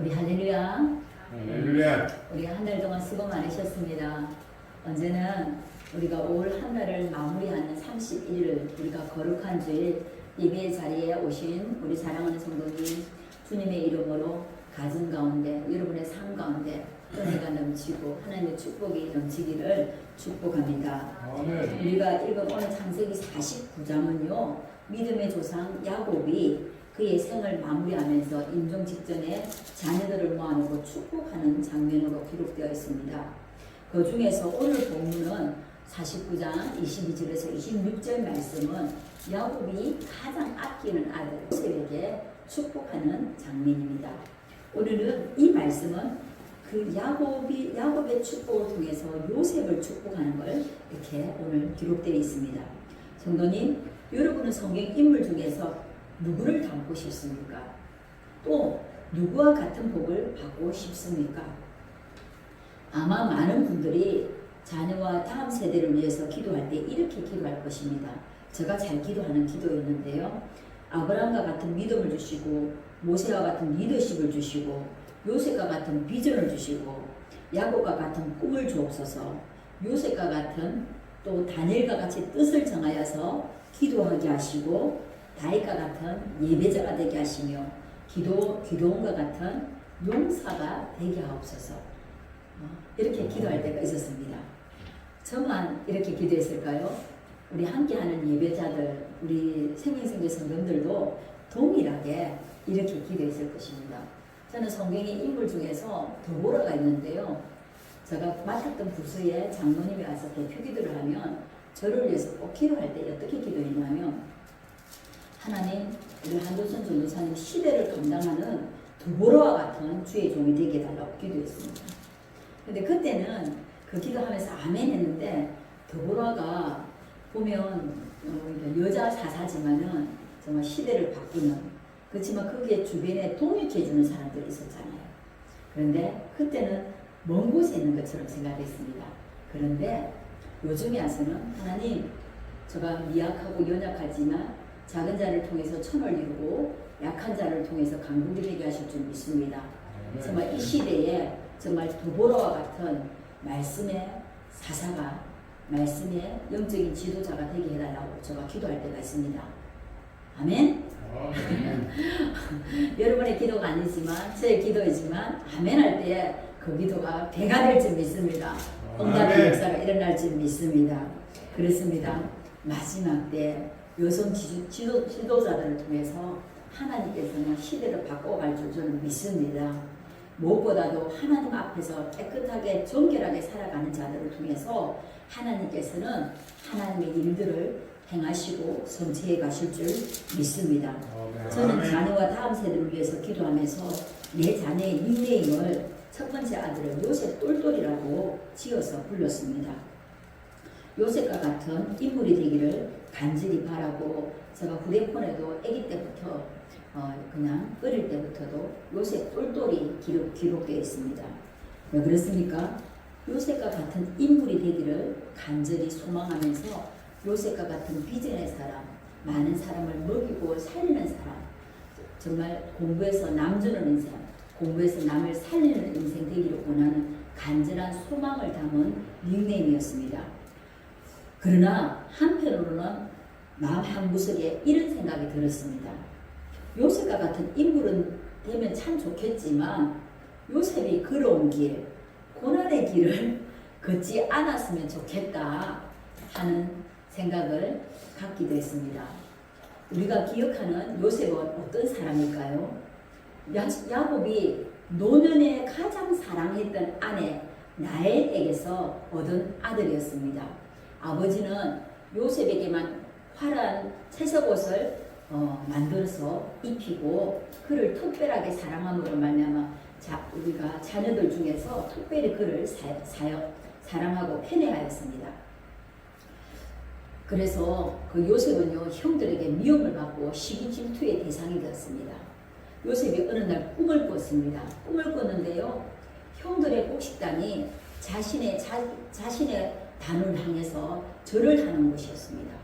우리 할렐루야. 할렐루야. 우리가 한 달 동안 수고 많으셨습니다. 언제는 우리가 올 한 달을 마무리하는 31일 우리가 거룩한 주일 예배의 자리에 오신 우리 사랑하는 성도님, 주님의 이름으로 가정 가운데, 여러분의 삶 가운데 은혜가 넘치고 하나님의 축복이 넘치기를 축복합니다. 아멘. 우리가 읽은 오늘 창세기 49장은요, 믿음의 조상 야곱이 그의 생을 마무리하면서 임종 직전에 자녀들을 모아놓고 축복하는 장면으로 기록되어 있습니다. 그 중에서 오늘 본문은 49장 22절에서 26절 말씀은 야곱이 가장 아끼는 아들 요셉에게 축복하는 장면입니다. 오늘은 이 말씀은 그 야곱의 축복을 통해서 요셉을 축복하는 걸 이렇게 오늘 기록되어 있습니다. 성도님, 여러분은 성경 인물 중에서 누구를 닮고 싶습니까? 또 누구와 같은 복을 받고 싶습니까? 아마 많은 분들이 자녀와 다음 세대를 위해서 기도할 때 이렇게 기도할 것입니다. 제가 잘 기도하는 기도였는데요. 아브라함과 같은 믿음을 주시고, 모세와 같은 리더십을 주시고, 요셉과 같은 비전을 주시고, 야곱과 같은 꿈을 주옵소서. 요셉과 같은 또 다니엘과 같이 뜻을 정하여서 기도하게 하시고, 다윗과 같은 예배자가 되게 하시며, 기도원과 같은 용사가 되게 하옵소서. 이렇게 기도할 때가 있었습니다. 저만 이렇게 기도했을까요? 우리 함께하는 예배자들, 우리 생명생계 성도들도 동일하게 이렇게 기도했을 것입니다. 저는 성경의 인물 중에서 드보라가 있는데요. 제가 맡았던 부서에 장로님이 와서 대표 기도를 하면 저를 위해서 꼭 기도할 때 어떻게 기도했냐면, 하나님, 우리 한도선 전도사님 시대를 감당하는 드보라와 같은 주의 종이 되게 해달라고 기도했습니다. 근데 그때는 그 기도하면서 아멘 했는데, 드보라가 보면 여자 사사지만은 정말 시대를 바꾸는, 그렇지만 거기에 주변에 동역해주는 사람들이 있었잖아요. 그런데 그때는 먼 곳에 있는 것처럼 생각했습니다. 그런데 요즘에 와서는 하나님, 제가 미약하고 연약하지만 작은 자를 통해서 천을 이루고 약한 자를 통해서 강국이 되게 하실 줄 믿습니다. 정말 이 시대에 정말 드보라와 같은 말씀의 사사가, 말씀의 영적인 지도자가 되게 해달라고 제가 기도할 때가 있습니다. 아멘? 여러분의 기도가 아니지만, 제 기도이지만 아멘 할 때 그 기도가 배가 될 줄 믿습니다. 응답의 역사가 일어날 줄 믿습니다. 그렇습니다. 마지막 때 여성 지도자들을 통해서 하나님께서는 시대를 바꿔갈 줄 저는 믿습니다. 무엇보다도 하나님 앞에서 깨끗하게 정결하게 살아가는 자들을 통해서 하나님께서는 하나님의 일들을 행하시고 성취해 가실 줄 믿습니다. 저는 자녀와 다음 세대를 위해서 기도하면서 내 자녀의 닉네임을 첫 번째 아들을 요셉 똘똘이라고 지어서 불렀습니다. 요셉과 같은 인물이 되기를 간절히 바라고, 제가 휴대폰에도 아기 때부터 그냥 어릴 때부터도 요셉 똘똘이 기록되어 있습니다. 왜 그렇습니까? 요셉과 같은 인물이 되기를 간절히 소망하면서 요셉과 같은 비전의 사람, 많은 사람을 먹이고 살리는 사람, 정말 공부해서 남 주는 인생, 공부해서 남을 살리는 인생 되기를 원하는 간절한 소망을 담은 닉네임이었습니다. 그러나 한편으로는 마음 한구석에 이런 생각이 들었습니다. 요셉과 같은 인물은 되면 참 좋겠지만 요셉이 걸어온 길, 고난의 길을 걷지 않았으면 좋겠다 하는 생각을 갖기도 했습니다. 우리가 기억하는 요셉은 어떤 사람일까요? 야곱이 노년에 가장 사랑했던 아내 라헬에게서 얻은 아들이었습니다. 아버지는 요셉에게만 화려한 채석옷을 만들어서 입히고 그를 특별하게 사랑함으로 말미암아 우리가 자녀들 중에서 특별히 그를 사랑하고 편애하였습니다. 그래서 그 요셉은요, 형들에게 미움을 받고 시기 질투의 대상이 되었습니다. 요셉이 어느 날 꿈을 꿨습니다. 꿈을 꿨는데요, 형들의 곡식단이 자신의 단을 향해서 절을 하는 것이었습니다.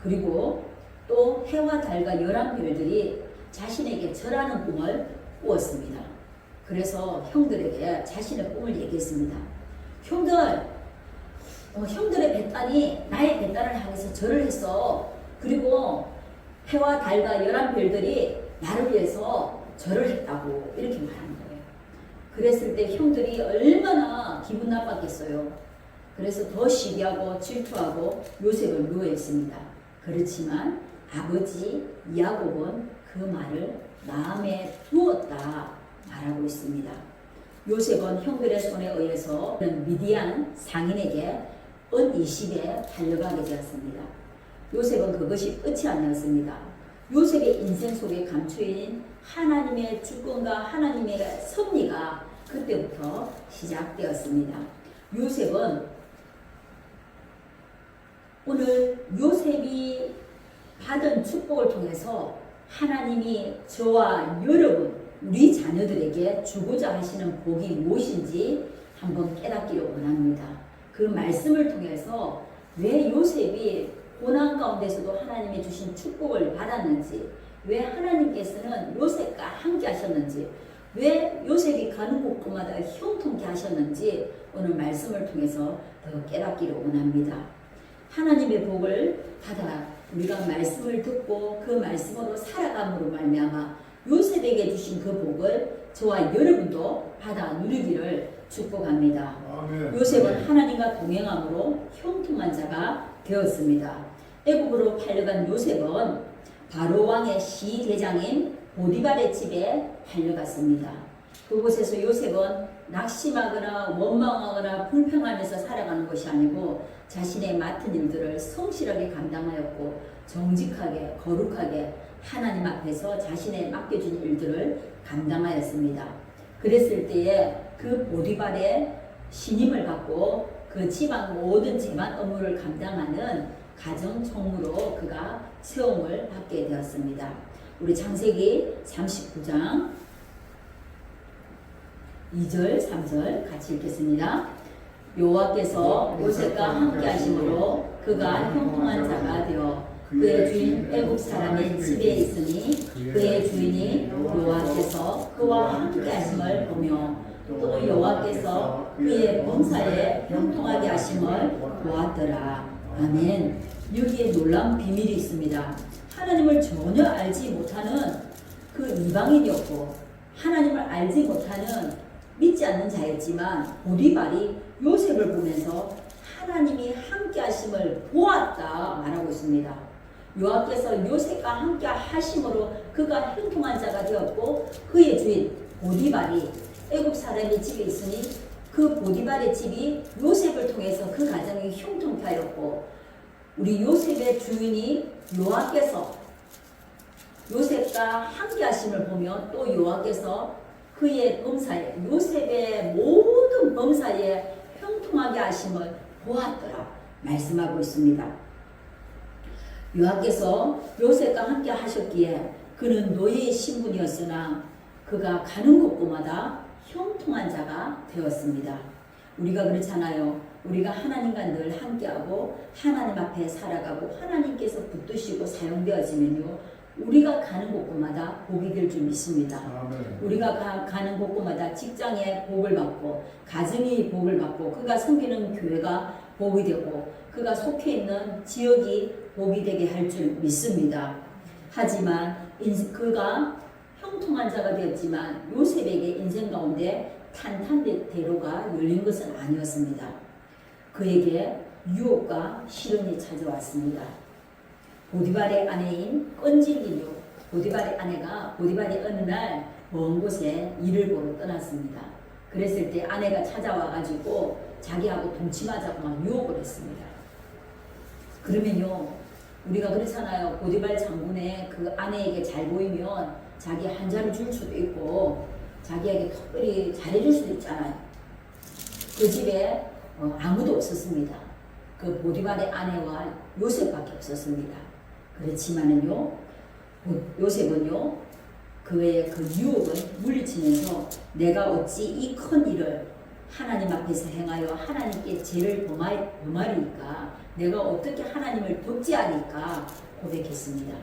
그리고 또 해와 달과 11별들이 자신에게 절하는 꿈을 꾸었습니다. 그래서 형들에게 자신의 꿈을 얘기했습니다. 형들의 배단이 나의 배단을 향해서 절을 했어. 그리고 해와 달과 11별들이 나를 위해서 절을 했다고 이렇게 말하는 거예요. 그랬을 때 형들이 얼마나 기분 나빴겠어요. 그래서 더 시기하고 질투하고 요셉을 미워했습니다. 그렇지만 아버지 야곱은 그 말을 마음에 두었다 말하고 있습니다. 요셉은 형들의 손에 의해서 미디안 상인에게 은 20에 팔려가게 되었습니다. 요셉은 그것이 끝이 아니었습니다. 요셉의 인생 속에 감추인 하나님의 주권과 하나님의 섭리가 그때부터 시작되었습니다. 요셉은 오늘 요셉이 받은 축복을 통해서 하나님이 저와 여러분 우리 자녀들에게 주고자 하시는 복이 무엇인지 한번 깨닫기를 원합니다. 그 말씀을 통해서 왜 요셉이 고난 가운데서도 하나님이 주신 축복을 받았는지, 왜 하나님께서는 요셉과 함께 하셨는지, 왜 요셉이 가는 곳마다 형통케 하셨는지 오늘 말씀을 통해서 더 깨닫기를 원합니다. 하나님의 복을 받아 우리가 말씀을 듣고 그 말씀으로 살아감으로 말미암아 요셉에게 주신 그 복을 저와 여러분도 받아 누리기를 축복합니다. 아멘. 요셉은 하나님과 동행함으로 형통한 자가 되었습니다. 애굽으로 팔려간 요셉은 바로 왕의 시대장인 보디발의 집에 팔려갔습니다. 그곳에서 요셉은 낙심하거나 원망하거나 불평하면서 살아가는 것이 아니고 자신의 맡은 일들을 성실하게 감당하였고 정직하게 거룩하게 하나님 앞에서 자신의 맡겨준 일들을 감당하였습니다. 그랬을 때에 그 보디발의 신임을 받고 그 집안 모든 재반 업무를 감당하는 가정 총무로 그가 세움을 받게 되었습니다. 우리 창세기 39장 2절 3절 같이 읽겠습니다. 여호와께서 요셉과 함께 하심으로 그가 형통한 자가 되어 그의 주인 애굽 사람의 집에 있으니 그의 주인이 여호와께서 그와 함께 하심을 보며 또 여호와께서 그의 범사에 형통하게 하심을 보았더라. 아멘. 여기에 놀라운 비밀이 있습니다. 하나님을 전혀 알지 못하는 그 이방인이었고 하나님을 알지 못하는 믿지 않는 자였지만 보디발이 요셉을 보면서 하나님이 함께 하심을 보았다 말하고 있습니다. 여호와께서 요셉과 함께 하심으로 그가 형통한 자가 되었고 그의 주인 보디발이 애굽 사람의 집에 있으니 그 보디발의 집이 요셉을 통해서 그 가정이 형통케 하였고 우리 요셉의 주인이 여호와께서 요셉과 함께 하심을 보며 또 여호와께서 그의 범사에 요셉의 모든 범사에 형통하게 하심을 보았더라 말씀하고 있습니다. 여호와께서 요셉과 함께 하셨기에 그는 노예의 신분이었으나 그가 가는 곳곳마다 형통한 자가 되었습니다. 우리가 그렇잖아요. 우리가 하나님과 늘 함께하고 하나님 앞에 살아가고 하나님께서 붙드시고 사용되어지면요 우리가 가는 곳곳마다 복이 될 줄 믿습니다. 아멘. 우리가 가는 곳곳마다 직장에 복을 받고 가정이 복을 받고 그가 섬기는 교회가 복이 되고 그가 속해 있는 지역이 복이 되게 할 줄 믿습니다. 하지만 그가 형통한 자가 되었지만 요셉에게 인생 가운데 탄탄대로가 열린 것은 아니었습니다. 그에게 유혹과 시련이 찾아왔습니다. 보디발의 아내인 끈질긴 유혹. 보디발의 아내가 보디발이 어느 날 먼 곳에 일을 보러 떠났습니다. 그랬을 때 아내가 찾아와가지고 자기하고 동침하자고 막 유혹을 했습니다. 그러면요 우리가 그렇잖아요. 보디발 장군의 그 아내에게 잘 보이면 자기 한자를 줄 수도 있고 자기에게 특별히 잘해줄 수도 있잖아요. 그 집에 아무도 없었습니다. 그 보디발의 아내와 요셉밖에 없었습니다. 그렇지만은요 요셉은요 그의 그 유혹을 물리치면서 내가 어찌 이 큰 일을 하나님 앞에서 행하여 하나님께 죄를 범하리까 내가 어떻게 하나님을 독재하리까 고백했습니다.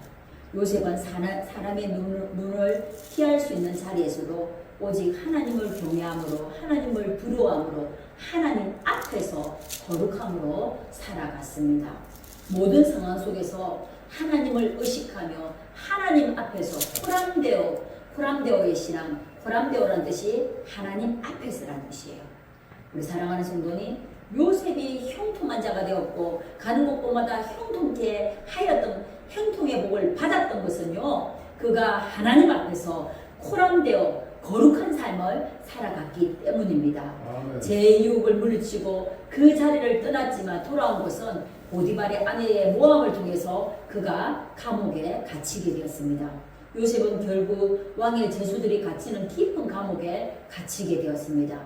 요셉은 사람의 눈을 피할 수 있는 자리에서도 오직 하나님을 경외함으로 하나님을 두려워함으로 하나님 앞에서 거룩함으로 살아갔습니다. 모든 상황 속에서 하나님을 의식하며 하나님 앞에서 코람데오의 신앙, 코람데오라는 뜻이 하나님 앞에서라는 뜻이에요. 우리 사랑하는 성도님, 요셉이 형통한 자가 되었고 가는 곳곳마다 형통케 하였던 형통의 복을 받았던 것은요, 그가 하나님 앞에서 코람되어 거룩한 삶을 살아갔기 때문입니다. 제 유혹을 물리치고 그 자리를 떠났지만 돌아온 것은 보디발의 아내의 모함을 통해서 그가 감옥에 갇히게 되었습니다. 요셉은 결국 왕의 제수들이 갇히는 깊은 감옥에 갇히게 되었습니다.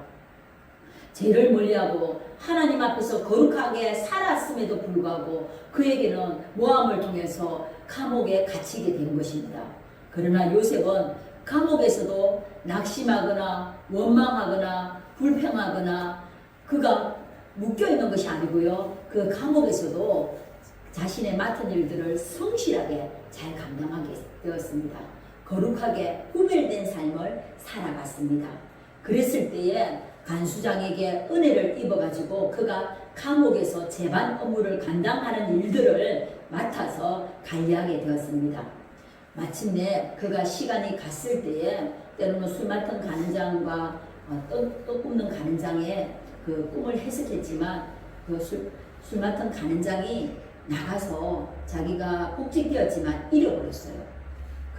죄를 멀리하고 하나님 앞에서 거룩하게 살았음에도 불구하고 그에게는 모함을 통해서 감옥에 갇히게 된 것입니다. 그러나 요셉은 감옥에서도 낙심하거나 원망하거나 불평하거나 그가 묶여있는 것이 아니고요, 그 감옥에서도 자신의 맡은 일들을 성실하게 잘 감당하게 되었습니다. 거룩하게 구별된 삶을 살아갔습니다. 그랬을 때에 간수장에게 은혜를 입어가지고 그가 감옥에서 재반 업무를 감당하는 일들을 맡아서 관리하게 되었습니다. 마침내 그가 시간이 갔을 때에 때로는 술 맡은 간장과 떡 굽는 간장의 그 꿈을 해석했지만 그 술 맡은 간장이 나가서 자기가 복직되었지만 잃어버렸어요.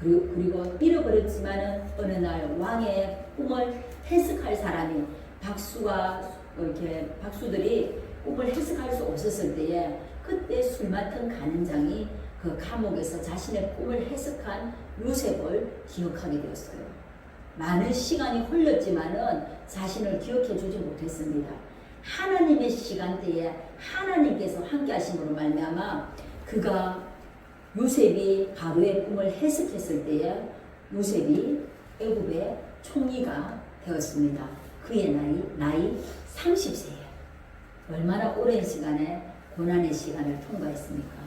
그리고 잃어버렸지만은 어느 날 왕의 꿈을 해석할 사람이 박수들이 꿈을 해석할 수 없었을 때에 그때 술 맡은 간장이 그 감옥에서 자신의 꿈을 해석한 요셉을 기억하게 되었어요. 많은 시간이 흘렀지만은 자신을 기억해 주지 못했습니다. 하나님의 시간대에 하나님께서 함께 하심으로 말미암아 그가 요셉이 바로의 꿈을 해석했을 때에 요셉이 애굽의 총리가 되었습니다. 그의 나이 30세예요. 얼마나 오랜 시간에 고난의 시간을 통과했습니까?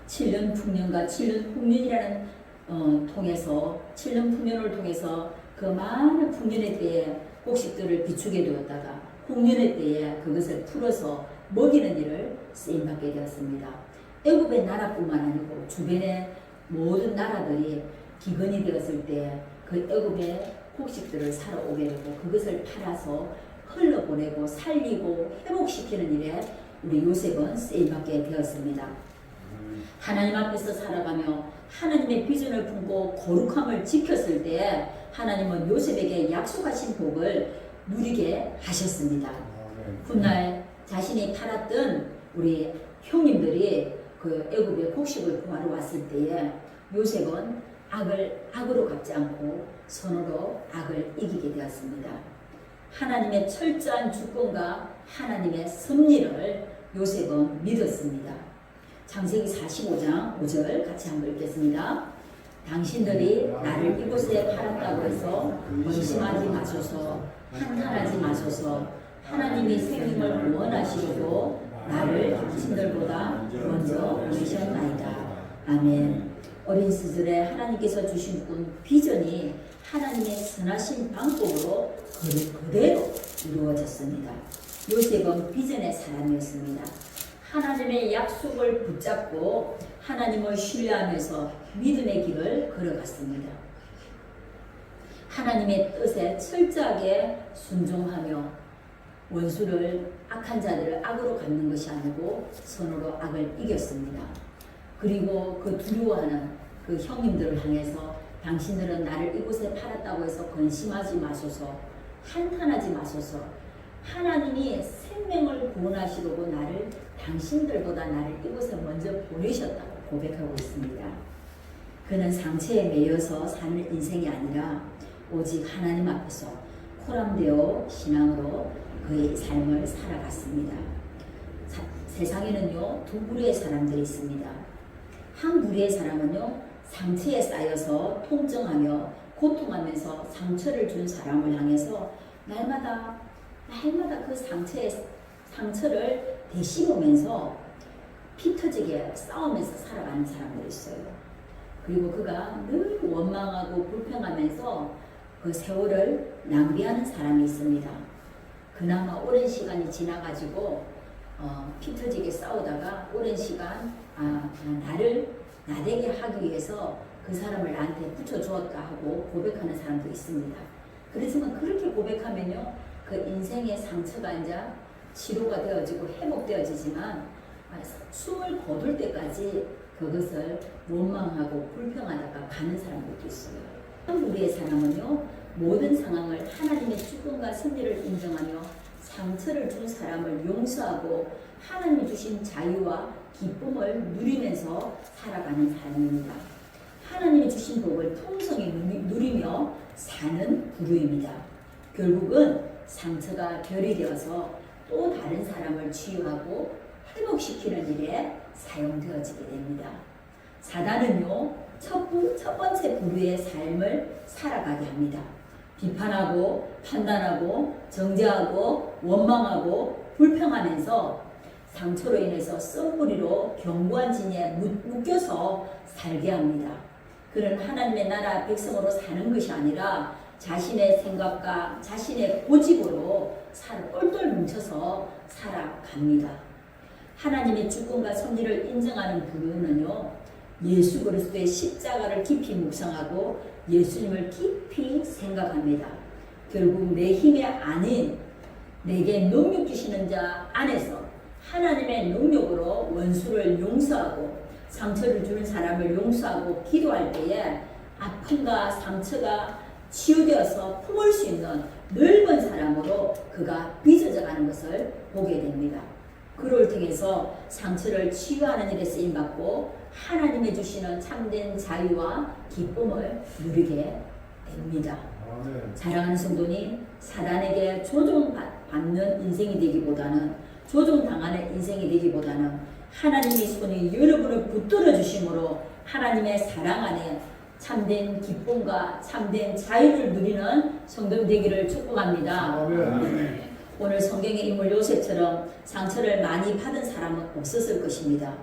7년 풍년과 7년 풍년이라는 7년 풍년을 통해서 그 많은 풍년의 때에 곡식들을 비추게 되었다가 풍년의 때에 그것을 풀어서 먹이는 일을 쓰임받게 되었습니다. 애굽의 나라뿐만 아니고 주변의 모든 나라들이 기근이 되었을 때 그 애굽의 곡식들을 사러 오게 되고 그것을 팔아서 흘러보내고 살리고 회복시키는 일에 우리 요셉은 쓰임받게 되었습니다. 하나님 앞에서 살아가며 하나님의 비전을 품고 거룩함을 지켰을 때 하나님은 요셉에게 약속하신 복을 누리게 하셨습니다. 훗날 자신이 팔았던 우리 형님들이 그 애굽의 곡식을 구하러 왔을 때에 요셉은 악으로 갚지 않고 선으로 악을 이기게 되었습니다. 하나님의 철저한 주권과 하나님의 섭리를 요셉은 믿었습니다. 창세기 45장 5절 같이 한번 읽겠습니다. 당신들이 나를 이곳에 팔았다고 해서 의심하지 마소서, 한탄하지 마소서. 하나님이 생명을 구원하시려고 나를 당신들보다 먼저 보내셨나이다. 아멘. 어린 시절에 하나님께서 주신 비전이 하나님의 선하신 방법으로 그대로 이루어졌습니다. 요셉은 비전의 사람이었습니다. 하나님의 약속을 붙잡고 하나님을 신뢰하면서 믿음의 길을 걸어갔습니다. 하나님의 뜻에 철저하게 순종하며 원수를 악한 자들을 악으로 갚는 것이 아니고 선으로 악을 이겼습니다. 그리고 그 두려워하는 그 형님들을 향해서 당신들은 나를 이곳에 팔았다고 해서 근심하지 마소서, 한탄하지 마소서. 하나님이 생명을 구원하시려고 당신들보다 나를 이곳에 먼저 보내셨다고 고백하고 있습니다. 그는 상처에 매여서 사는 인생이 아니라 오직 하나님 앞에서 코람되어 신앙으로 그의 삶을 살아갔습니다. 세상에는요, 두 부류의 사람들이 있습니다. 한 부류의 사람은요, 상처에 쌓여서 통증하며 고통하면서 상처를 준 사람을 향해서 날마다 그 상처를 되씹으면서 피 터지게 싸우면서 살아가는 사람들이 있어요. 그리고 그가 늘 원망하고 불평하면서 그 세월을 낭비하는 사람이 있습니다. 그나마 오랜 시간이 지나가지고 피 터지게 싸우다가 오랜 시간 나를 나대게 하기 위해서 그 사람을 나한테 붙여주었다 하고 고백하는 사람도 있습니다. 그렇지만 그렇게 고백하면요, 그 인생의 상처가 이제 치료가 되어지고 회복되어지지만 숨을 거둘 때까지 그것을 원망하고 불평하다가 가는 사람들도 있어요. 우리의 사람은요, 모든 상황을 하나님의 주권과 섭리를 인정하며 상처를 준 사람을 용서하고 하나님이 주신 자유와 기쁨을 누리면서 살아가는 삶입니다. 하나님이 주신 복을 풍성히 누리며 사는 부류입니다. 결국은 상처가 별이 되어서 또 다른 사람을 치유하고 회복시키는 일에 사용되어지게 됩니다. 사단은요, 첫 번째 부류의 삶을 살아가게 합니다. 비판하고 판단하고 정죄하고 원망하고 불평하면서 상처로 인해서 썩무리로 견고한 진에 묶여서 살게 합니다. 그는 하나님의 나라 백성으로 사는 것이 아니라 자신의 생각과 자신의 고집으로 똘똘 뭉쳐서 살아갑니다. 하나님의 주권과 섭리를 인정하는 부류는요, 예수 그리스도의 십자가를 깊이 묵상하고 예수님을 깊이 생각합니다. 결국 내 힘이 아닌 내게 능력 주시는 자 안에서 하나님의 능력으로 원수를 용서하고 상처를 주는 사람을 용서하고 기도할 때에 아픔과 상처가 치유되어서 품을 수 있는 넓은 사람으로 그가 빚어져 가는 것을 보게 됩니다. 그를 통해서 상처를 치유하는 일에 쓰임받고 하나님이 주시는 참된 자유와 기쁨을 누리게 됩니다. 사랑하는 성도님, 사단에게 조종받는 인생이 되기보다는 조종당하는 인생이 되기보다는 하나님의 손이 여러분을 붙들어 주심으로 하나님의 사랑 안에 참된 기쁨과 참된 자유를 누리는 성도 되기를 축복합니다. 오늘 성경의 인물 요셉처럼 상처를 많이 받은 사람은 없었을 것입니다.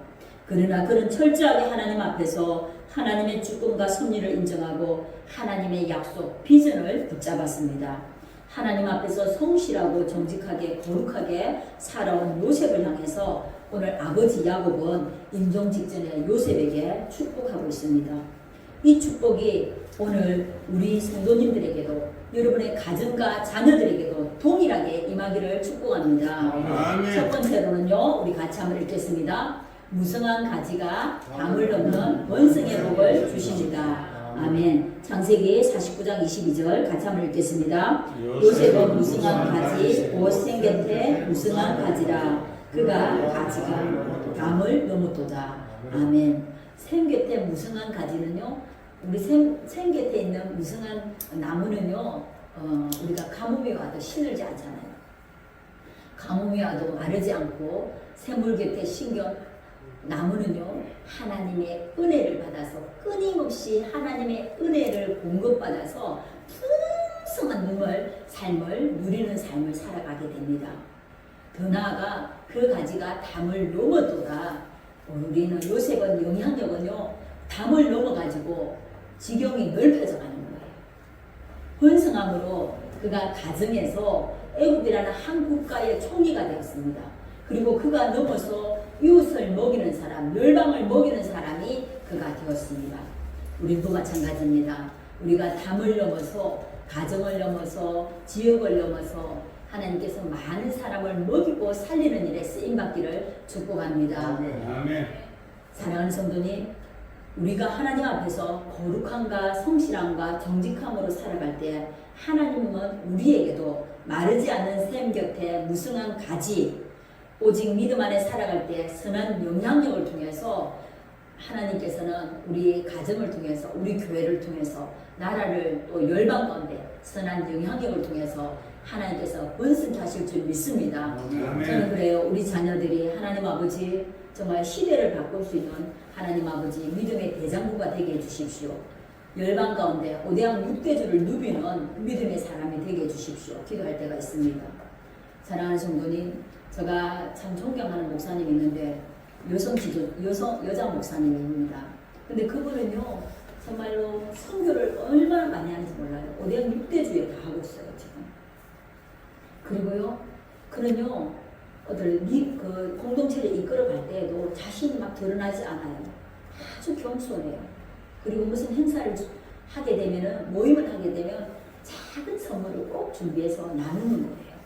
그러나 그는 철저하게 하나님 앞에서 하나님의 주권과 섭리를 인정하고 하나님의 약속, 비전을 붙잡았습니다. 하나님 앞에서 성실하고 정직하게 거룩하게 살아온 요셉을 향해서 오늘 아버지 야곱은 임종 직전에 요셉에게 축복하고 있습니다. 이 축복이 오늘 우리 성도님들에게도 여러분의 가정과 자녀들에게도 동일하게 임하기를 축복합니다. 아멘. 첫 번째로는요, 우리 같이 한번 읽겠습니다. 무성한 가지가 담을 넘는 원성의 복을 주십니다. 아멘. 창세기 49장 22절 같이 한번 읽겠습니다. 요셉은 무성한 가지 곧 생곁에 무성한 가지라 그가 가지가 담을 넘었도다. 아멘. 생곁에 무성한 가지는요, 우리 생곁에 있는 무성한 나무는요, 우리가 가뭄이 와도 시들지 않잖아요. 가뭄이 와도 마르지 않고 샘물 곁에 심겨 나무는요, 하나님의 은혜를 받아서 끊임없이 하나님의 은혜를 공급받아서 풍성한 삶을 누리는 삶을 살아가게 됩니다. 더 나아가 그 가지가 담을 넘어도다. 우리는 요셉은 영향력은요, 담을 넘어가지고 지경이 넓혀져 가는 거예요. 번성함으로 그가 가정에서 애굽이라는 한 국가의 총리가 되었습니다. 그리고 그가 넘어서 이웃을 먹이는 사람, 열방을 먹이는 사람이 그가 되었습니다. 우리도 마찬가지입니다. 우리가 담을 넘어서, 가정을 넘어서, 지역을 넘어서 하나님께서 많은 사람을 먹이고 살리는 일에 쓰임받기를 축복합니다. 아멘. 사랑하는 성도님, 우리가 하나님 앞에서 거룩함과 성실함과 정직함으로 살아갈 때 하나님은 우리에게도 마르지 않는 샘 곁에 무성한 가지, 오직 믿음 안에 살아갈 때 선한 영향력을 통해서 하나님께서는 우리 가정을 통해서, 우리 교회를 통해서, 나라를 또 열방 가운데 선한 영향력을 통해서 하나님께서 번성케 하실 줄 믿습니다. 아멘. 저는 그래요. 우리 자녀들이 하나님 아버지 정말 시대를 바꿀 수 있는 하나님 아버지 믿음의 대장부가 되게 해주십시오. 열방 가운데 오대양 6대주를 누비는 믿음의 사람이 되게 해주십시오. 기도할 때가 있습니다. 사랑하는 성도님, 제가 참 존경하는 목사님이 있는데 여자 목사님입니다. 근데 그분은요, 정말로 선교를 얼마나 많이 하는지 몰라요. 오대양 6대주에 다 하고 있어요 지금. 그리고요, 그는요 그 공동체를 이끌어갈 때에도 자신이 막 드러나지 않아요. 아주 겸손해요. 그리고 무슨 행사를 하게 되면은, 모임을 하게 되면 작은 선물을 꼭 준비해서 나누는 거예요.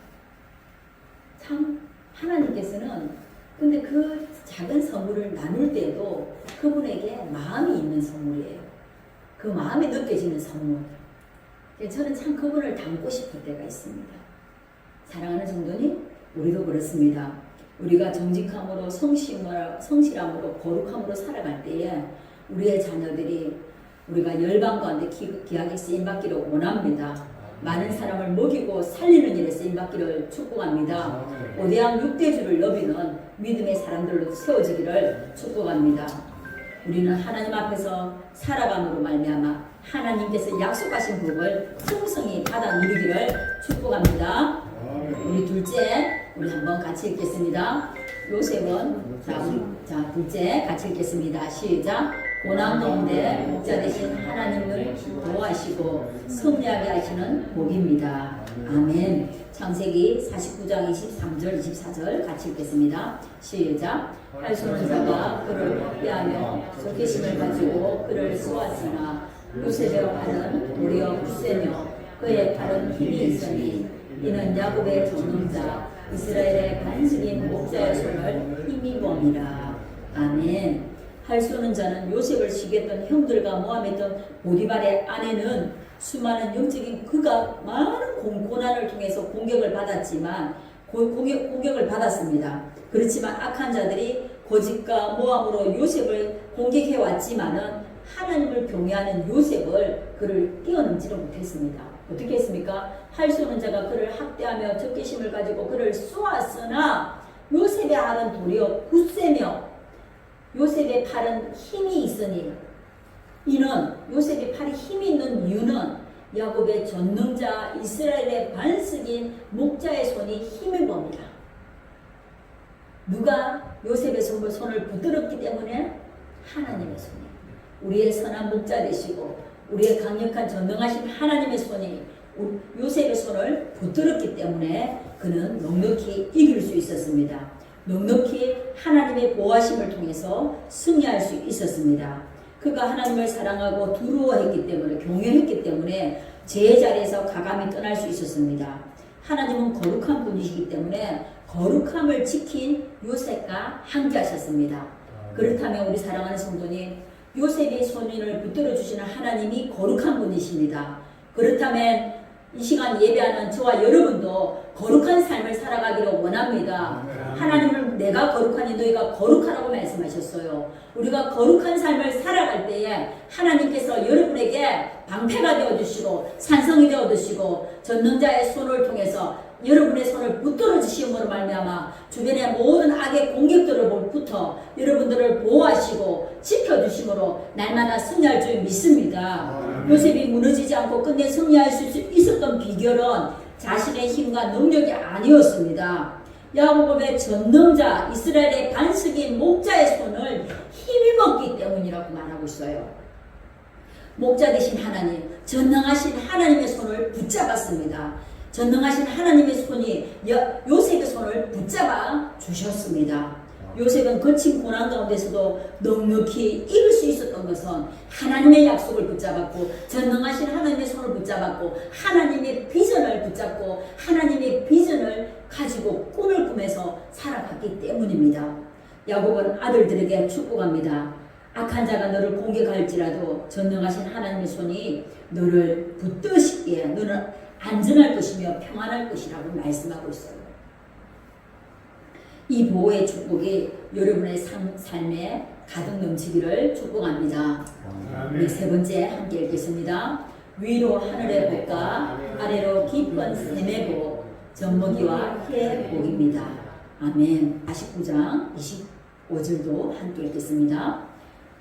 참 하나님께서는 근데 그 작은 선물을 나눌 때도 그분에게 마음이 있는 선물이에요. 그 마음이 느껴지는 선물. 저는 참 그분을 닮고 싶을 때가 있습니다. 사랑하는 성도님, 우리도 그렇습니다. 우리가 정직함으로 성실함으로 거룩함으로 살아갈 때에 우리의 자녀들이 우리가 열방 가운데 귀하게 쓰임받기를 원합니다. 많은 사람을 먹이고 살리는 일에 쓰임받기를 축복합니다. 오대양 6대주를 너비는 믿음의 사람들로 세워지기를 축복합니다. 우리는 하나님 앞에서 살아감으로 말미암아 하나님께서 약속하신 복을 풍성히 받아 누리기를 축복합니다. 우리 둘째, 우리 한번 같이 읽겠습니다. 요셉은 둘째 같이 읽겠습니다. 시작. 고난 가운데 목자 되신 하나님을 보호하시고 승리하게 하시는 복입니다. 아멘. 창세기 49장 23절 24절 같이 읽겠습니다. 시작. 할수는 자가 그를 복대하며 속기심을 가지고 그를 쏘았으나 요셉의 팔은 도리어 굳세며 그의 팔은 힘이 있으니 이는 야곱의 전능자 이스라엘의 반석인 목자의 손을 힘입음이라. 아멘. 할수는 자는 요셉을 시기했던 형들과 모함했던 보디발의 아내는 수많은 영적인 그가 많은 고난을 통해서 공격을 받았지만 공격을 받았습니다. 그렇지만 악한 자들이 고집과 모함으로 요셉을 공격해 왔지만은 하나님을 경외하는 요셉을 그를 뛰어넘지를 못했습니다. 어떻게 했습니까? 할수는 자가 그를 학대하며 적개심을 가지고 그를 쏘았으나 요셉의 알은 도리어 굳세며 요셉의 팔은 힘이 있으니, 이는 요셉의 팔에 힘이 있는 이유는 야곱의 전능자 이스라엘의 반석인 목자의 손이 힘을 봅니다. 누가 요셉의 손을 붙들었기 때문에? 하나님의 손이. 우리의 선한 목자 되시고 우리의 강력한 전능하신 하나님의 손이 요셉의 손을 붙들었기 때문에 그는 넉넉히 이길 수 있었습니다. 넉넉히 하나님의 보호하심을 통해서 승리할 수 있었습니다. 그가 하나님을 사랑하고 두려워했기 때문에, 경외했기 때문에 제자리에서 가감히 떠날 수 있었습니다. 하나님은 거룩한 분이시기 때문에 거룩함을 지킨 요셉과 함께하셨습니다. 그렇다면 우리 사랑하는 성도님, 요셉의 손을 붙들어 주시는 하나님이 거룩한 분이십니다. 그렇다면 이 시간 예배하는 저와 여러분도 거룩한 삶을 살아가기를 원합니다. 하나님은 내가 거룩하니 너희가 거룩하라고 말씀하셨어요. 우리가 거룩한 삶을 살아갈 때에 하나님께서 여러분에게 방패가 되어주시고 산성이 되어주시고 전능자의 손을 통해서 여러분의 손을 붙들어 주심으로 말미암아 주변의 모든 악의 공격들로부터 여러분들을 보호하시고 지켜주심으로 날마다 승리할 줄 믿습니다. 요셉이 무너지지 않고 끝내 승리할 수 있었던 비결은 자신의 힘과 능력이 아니었습니다. 야곱의 전능자 이스라엘의 반석인 목자의 손을 힘입었기 때문이라고 말하고 있어요. 목자 되신 하나님, 전능하신 하나님의 손을 붙잡았습니다. 전능하신 하나님의 손이 요셉의 손을 붙잡아 주셨습니다. 요셉은 거친 고난 가운데서도 넉넉히 이길 수 있었던 것은 하나님의 약속을 붙잡았고 전능하신 하나님의 손을 붙잡았고 하나님의 비전을 붙잡고 하나님의 비전을 가지고 꿈을 꾸면서 살아갔기 때문입니다. 야곱은 아들들에게 축복합니다. 악한 자가 너를 공격할지라도 전능하신 하나님의 손이 너를 붙드시기에 너는 안전할 것이며 평안할 것이라고 말씀하고 있어요. 이 보호의 축복이 여러분의 삶에 가득 넘치기를 축복합니다. 우리 세 번째 함께 읽겠습니다. 위로 하늘의 복과 아래로 깊은 샘의 복, 젖먹이와 해 복입니다. 아멘. 49장 25절도 함께 읽겠습니다.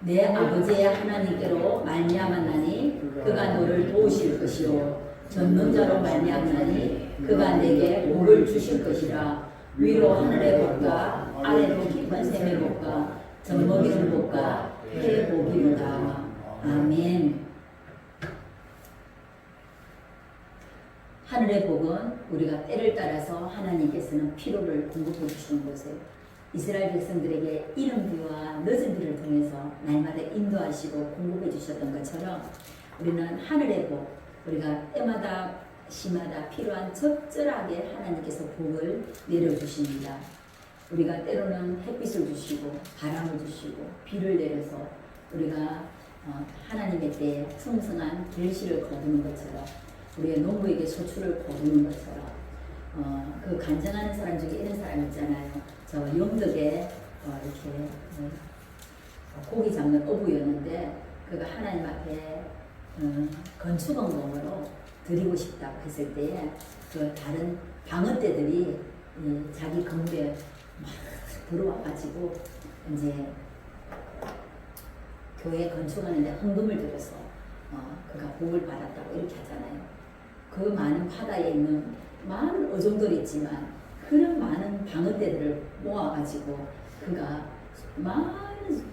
내 아버지의 하나님께로 말미암았나니 그가 너를 도우실 것이요 전능자로 말미암나니 그가 내게 복을 주실 것이라. 위로 하늘의 복과 아래로 깊은 샘의 복과 젖먹이는 복과 해 복이로다. 아멘. 하늘의 복은 우리가 때를 따라서 하나님께서는 피로를 공급해 주시는 것을 이스라엘 백성들에게 이른 비와 늦은 비를 통해서 날마다 인도하시고 공급해 주셨던 것처럼 우리는 하늘의 복, 우리가 때마다 시마다 필요한 적절하게 하나님께서 복을 내려주십니다. 우리가 때로는 햇빛을 주시고 바람을 주시고 비를 내려서 우리가 하나님의 때에 풍성한 결실을 거두는 것처럼 우리의 농부에게 소출을 거두는 것처럼 그 간증하는 사람 중에 이런 사람 있잖아요. 저 영덕에 이렇게 고기 잡는 어부였는데 그가 하나님 앞에 건축원공으로 드리고 싶다고 했을 때에 그 다른 방언대들이 자기 건물에 막 들어와가지고 이제 교회 건축하는데 헌금을 들여서 그가 복을 받았다고 이렇게 하잖아요. 그 많은 바다에 있는 많은 어종들이 있지만 그런 많은 방언대들을 모아가지고 그가 많은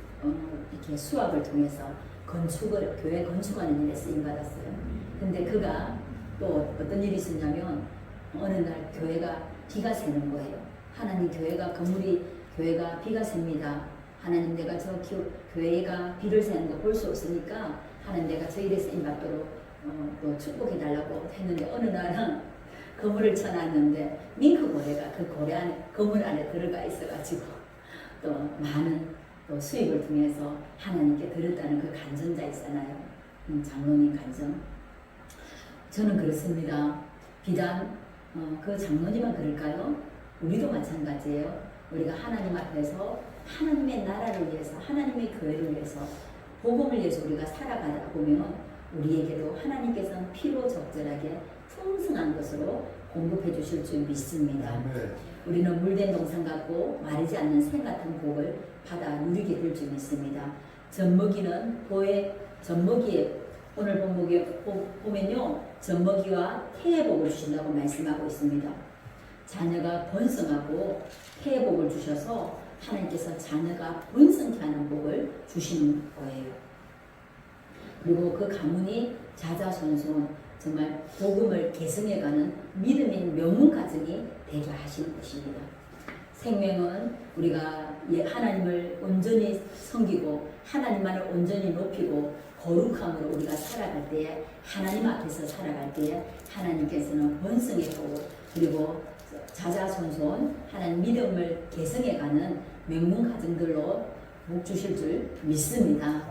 이렇게 수학을 통해서 교회 건축하는 일에 쓰임 받았어요. 근데 그가 또 어떤 일이 있었냐면 어느 날 교회가 비가 새는 거예요. 하나님 교회가 비가 셉니다. 하나님 내가 교회가 비를 새는 거 볼 수 없으니까 하나님 내가 저 일에 쓰임 받도록 또 축복해 달라고 했는데 어느 날은 거물을 쳐놨는데 밍크 고래가 그 거물 안에 들어가 있어가지고 또 많은 또 수입을 통해서 하나님께 드렸다는 그 간증자 있잖아요. 장로님 간증. 저는 그렇습니다. 비단 그 장로님만 그럴까요? 우리도 마찬가지예요. 우리가 하나님 앞에서 하나님의 나라를 위해서 하나님의 교회를 위해서 복음을 위해서 우리가 살아가다 보면 우리에게도 하나님께서는 필요 적절하게 풍성한 것으로 공급해 주실 줄 믿습니다. 우리는 물된 동산 같고 마르지 않는 샘 같은 복을 받아 누리게 될 줄 믿습니다. 젖먹이는 젖먹이에 오늘 본목에 보면요, 젖먹이와 태의 복을 주신다고 말씀하고 있습니다. 자녀가 번성하고 태의 복을 주셔서 하나님께서 자녀가 번성케 하는 복을 주시는 거예요. 그리고 그 가문이 자자손손 정말 복음을 계승해가는 믿음인 명문 가정이 되게 하시는 것입니다. 생명은 우리가 하나님을 온전히 섬기고 하나님만을 온전히 높이고 거룩함으로 우리가 살아갈 때에 하나님 앞에서 살아갈 때에 하나님께서는 번성의 복 그리고 자자손손 하나님 믿음을 계승해가는 명문 가정들로 복 주실 줄 믿습니다.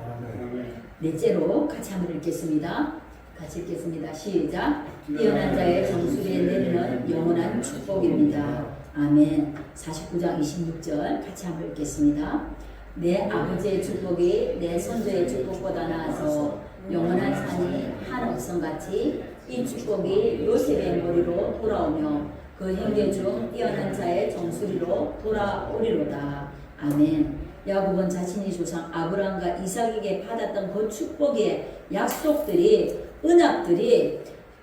넷째로 같이 한번 읽겠습니다. 같이 읽겠습니다. 시작. 뛰어난 자의 정수리에 내리는 영원한 축복입니다. 아멘. 49장 26절 같이 한번 읽겠습니다. 내 아버지의 축복이 내 선조의 축복보다 나아서 영원한 산이 한 억성같이 이 축복이 요셉의 머리로 돌아오며 그 형제 중 뛰어난 자의 정수리로 돌아오리로다. 아멘. 야곱은 자신이 조상 아브라함과 이삭에게 받았던 그 축복의 약속들이 은합들이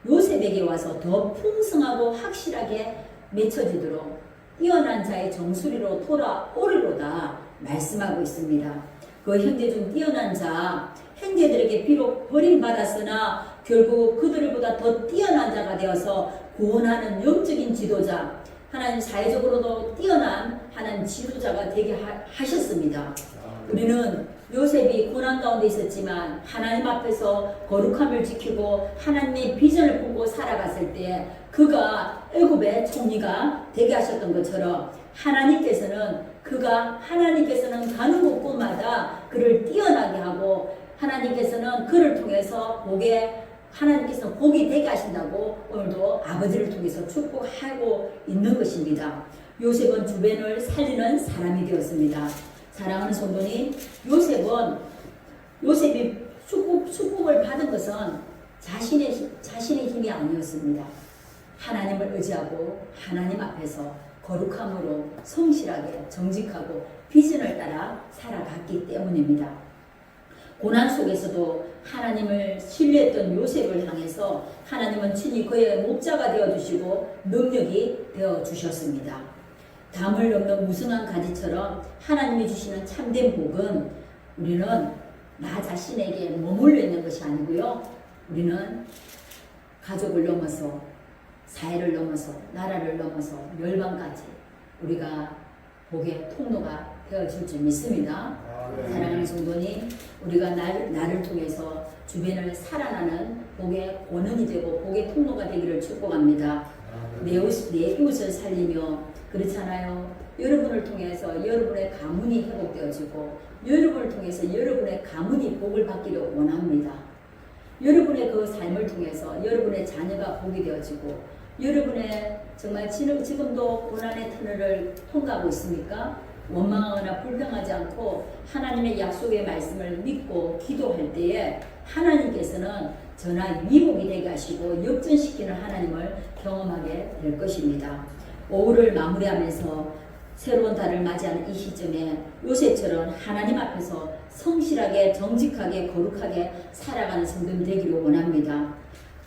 요셉에게 와서 더 풍성하고 확실하게 맺혀지도록 뛰어난 자의 정수리로 돌아오리로다 말씀하고 있습니다. 그 형제 중 뛰어난 자 형제들에게 비록 버림받았으나 결국 그들보다 더 뛰어난 자가 되어서 구원하는 영적인 지도자 하나님 사회적으로도 뛰어난 하나님 지도자가 되게 하셨습니다. 우리는 요셉이 고난 가운데 있었지만 하나님 앞에서 거룩함을 지키고 하나님의 비전을 보고 살아갔을 때 그가 애굽의 총리가 되게 하셨던 것처럼 하나님께서는 가는 곳곳마다 그를 뛰어나게 하고 하나님께서는 그를 통해서 하나님께서 복이 되게 하신다고 오늘도 아버지를 통해서 축복하고 있는 것입니다. 요셉은 주변을 살리는 사람이 되었습니다. 사랑하는 성도님, 요셉이 축복을 받은 것은 자신의 힘이 아니었습니다. 하나님을 의지하고 하나님 앞에서 거룩함으로 성실하게 정직하고 비전을 따라 살아갔기 때문입니다. 고난 속에서도 하나님을 신뢰했던 요셉을 향해서 하나님은 친히 그의 목자가 되어주시고 능력이 되어주셨습니다. 담을 넘는 무성한 가지처럼 하나님이 주시는 참된 복은 우리는 나 자신에게 머물러 있는 것이 아니고요. 우리는 가족을 넘어서 사회를 넘어서 나라를 넘어서 멸망까지 우리가 복의 통로가 되어질 줄 믿습니다. 사랑하는 성도님, 우리가 나를 통해서 주변을 살아나는 복의 권원이 되고 복의 통로가 되기를 축복합니다. 내 이웃을 살리며 그렇잖아요. 여러분을 통해서 여러분의 가문이 회복되어지고 여러분을 통해서 여러분의 가문이 복을 받기를 원합니다. 여러분의 그 삶을 통해서 여러분의 자녀가 복이 되어지고 여러분의 정말 지금도 고난의 터널을 통과하고 있습니까? 원망하거나 불평하지 않고 하나님의 약속의 말씀을 믿고 기도할 때에 하나님께서는 전하 위복이 되게 하시고 역전시키는 하나님을 경험하게 될 것입니다. 오후를 마무리하면서 새로운 달을 맞이하는 이 시점에 요셉처럼 하나님 앞에서 성실하게 정직하게 거룩하게 살아가는 성도님 되기를 원합니다.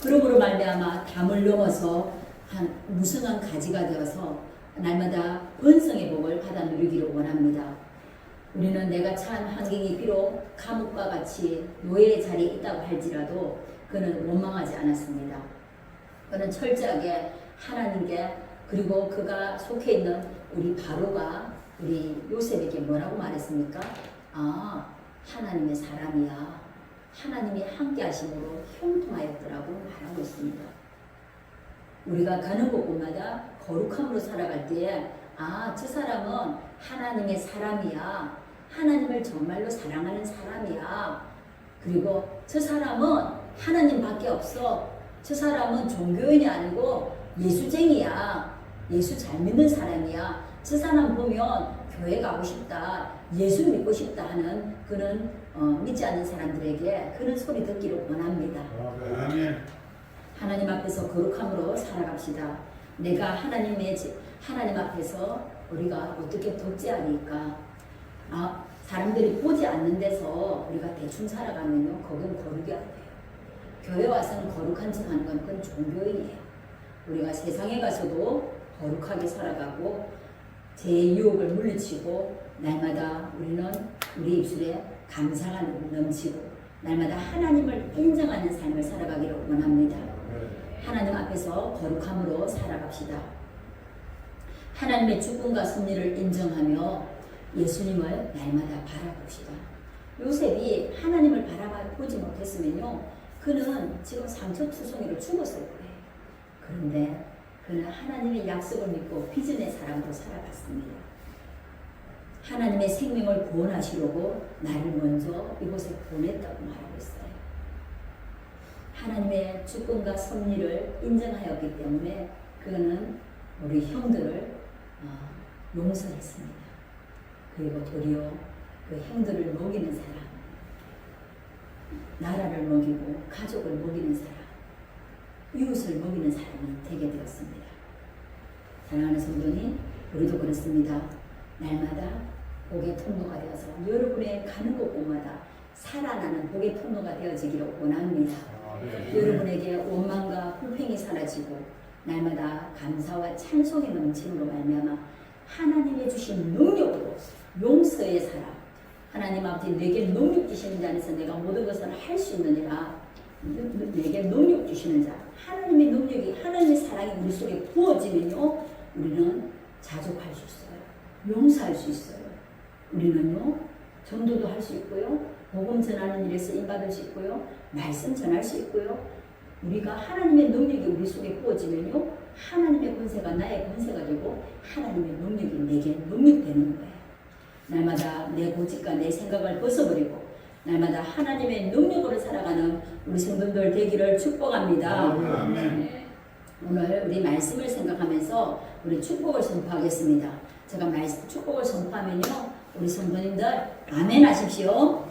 그러므로 말미암아 담을 넘어서 한 무성한 가지가 되어서 날마다 번성의 복을 받아 누리기를 원합니다. 우리는 내가 처한 환경이 비록 감옥과 같이 노예의 자리에 있다고 할지라도 그는 원망하지 않았습니다. 그는 철저하게 하나님께 그리고 그가 속해 있는 우리 바로가 우리 요셉에게 뭐라고 말했습니까? 아, 하나님의 사람이야. 하나님이 함께 하심으로 형통하였더라고 말하고 있습니다. 우리가 가는 곳곳마다 거룩함으로 살아갈 때에 아, 저 사람은 하나님의 사람이야. 하나님을 정말로 사랑하는 사람이야. 그리고 저 사람은 하나님밖에 없어. 저 사람은 종교인이 아니고 예수쟁이야. 예수 잘 믿는 사람이야. 저 사람 보면 교회 가고 싶다. 예수 믿고 싶다 하는 그런 믿지 않는 사람들에게 그런 소리 듣기를 원합니다. 아멘. 하나님 앞에서 거룩함으로 살아갑시다. 내가 하나님 앞에서 우리가 어떻게 독재하니까 사람들이 보지 않는 데서 우리가 대충 살아가면요, 거긴 거룩이 안 돼요. 교회 와서는 거룩한 척 하는 건 그건 종교인이에요. 우리가 세상에 가서도 거룩하게 살아가고 제 유혹을 물리치고 날마다 우리는 우리 입술에 감사가 넘치고 날마다 하나님을 인정하는 삶을 살아가기를 원합니다. 하나님 앞에서 거룩함으로 살아갑시다. 하나님의 주권과 섭리를 인정하며 예수님을 날마다 바라봅시다. 요셉이 하나님을 바라보지 못했으면요, 그는 지금 상처투성이로 죽었을 거예요. 그런데 그는 하나님의 약속을 믿고 비전의 사람으로 살아갔습니다. 하나님의 생명을 구원하시려고 나를 먼저 이곳에 보냈다고 말하고 있어요. 하나님의 주권과 섭리를 인정하였기 때문에 그는 우리 형들을 용서했습니다. 그리고 도리어 그 형들을 먹이는 사람, 나라를 먹이고 가족을 먹이는 사람, 이웃을 먹이는 사람이 되게 되었습니다. 사랑하는 성도님, 우리도 그렇습니다. 날마다 복의 통로가 되어서 여러분의 가는 곳곳마다 살아나는 복의 통로가 되어지기를 원합니다. 여러분에게 원망과 불평이 사라지고 날마다 감사와 찬송의 넘침으로 말미암아 하나님의 주신 능력으로 용서의 사람, 하나님 앞에 내게 능력 주시는 자 안에서 내가 모든 것을 할 수 있느니라. 내게 능력 주시는 자, 하나님의 능력이, 하나님의 사랑이 우리 속에 부어지면요, 우리는 자족할 수 있어요. 용서할 수 있어요. 우리는요, 전도도 할 수 있고요, 복음 전하는 일에 쓰임받을 수 있고요, 말씀 전할 수 있고요. 우리가 하나님의 능력이 우리 속에 부어지면요, 하나님의 권세가 나의 권세가 되고 하나님의 능력이 내게 능력되는 거예요. 날마다 내 고집과 내 생각을 벗어버리고 날마다 하나님의 능력으로 살아가는 우리 성도들 되기를 축복합니다. 오늘 우리 말씀을 생각하면서 우리 축복을 선포하겠습니다. 제가 축복을 선포하면요, 우리 성도님들 아멘 하십시오.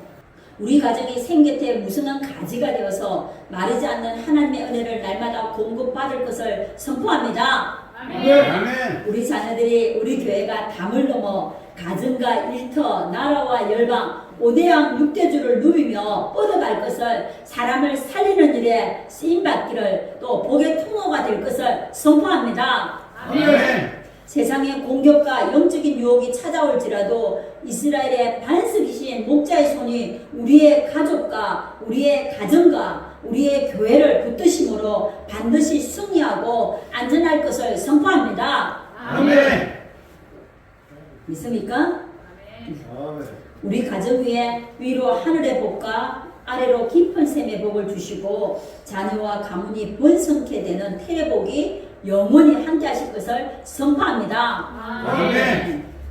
우리 가정이 생곁에 무성한 가지가 되어서 마르지 않는 하나님의 은혜를 날마다 공급받을 것을 선포합니다. 아멘. 우리 자녀들이 우리 교회가 담을 넘어 가정과 일터, 나라와 열방, 5대양 6대주를 누비며 뻗어갈 것을, 사람을 살리는 일에 쓰임받기를, 또 복의 통로가 될 것을 선포합니다. 아멘. 세상의 공격과 영적인 유혹이 찾아올지라도 이스라엘의 반석이신 목자의 손이 우리의 가족과 우리의 가정과 우리의 교회를 붙드심으로 반드시 승리하고 안전할 것을 선포합니다. 아멘. 믿습니까? 아멘. 우리 가정 위에 위로 하늘의 복과 아래로 깊은 샘의 복을 주시고 자녀와 가문이 번성케 되는 태의 복이 영원히 함께 하실 것을 선포합니다. 아멘.